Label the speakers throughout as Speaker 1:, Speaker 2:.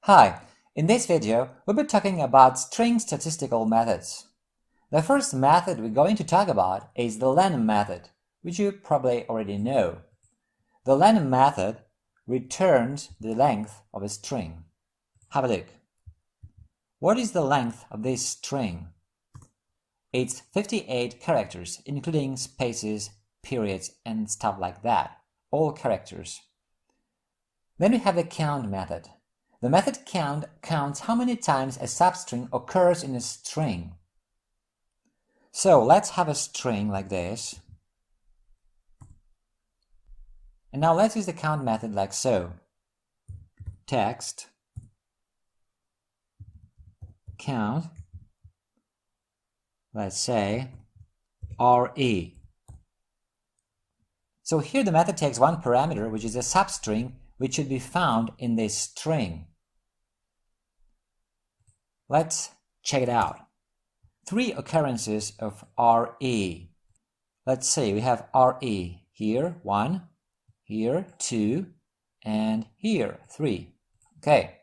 Speaker 1: Hi, in this video we'll be talking about string statistical methods. The first method we're going to talk about is the len method, which you probably already know. The len method returns the length of a string. Have a look. What is the length of this string? It's 58 characters, including spaces, periods, and stuff like that. All characters. Then we have the count method. The method count counts how many times a substring occurs in a string. So let's have a string like this. And now let's use the count method like so. Text count, let's say RE. So here the method takes one parameter, which is a substring, which should be found in this string. Let's check it out. 3 occurrences of RE. Let's say we have RE here, 1, here, 2, and here, 3. Okay.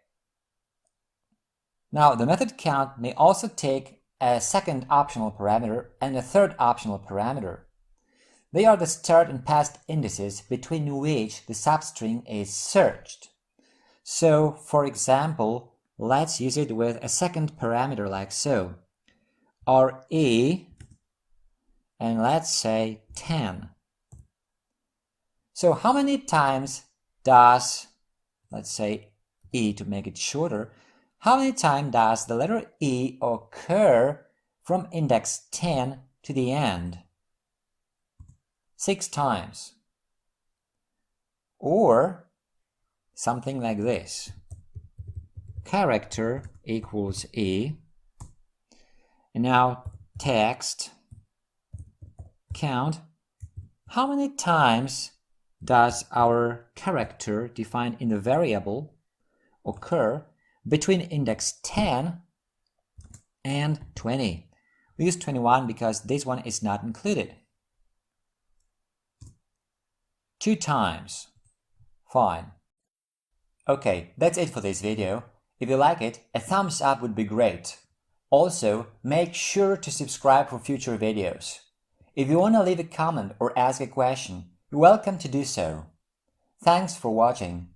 Speaker 1: Now, the method count may also take a second optional parameter and a third optional parameter. They are the start and past indices between which the substring is searched. So, for example, let's use it with a second parameter like so. RE, and let's say 10. So how many times does, let's say E to make it shorter, how many times does the letter E occur from index 10 to the end? 6 times. Or something like this. Character equals E. And now text count. How many times does our character defined in the variable occur between index 10 and 20? We use 21 because this one is not included. 2 times. Fine. Okay, that's it for this video. If you like it, a thumbs up would be great. Also, make sure to subscribe for future videos. If you want to leave a comment or ask a question, you're welcome to do so. Thanks for watching.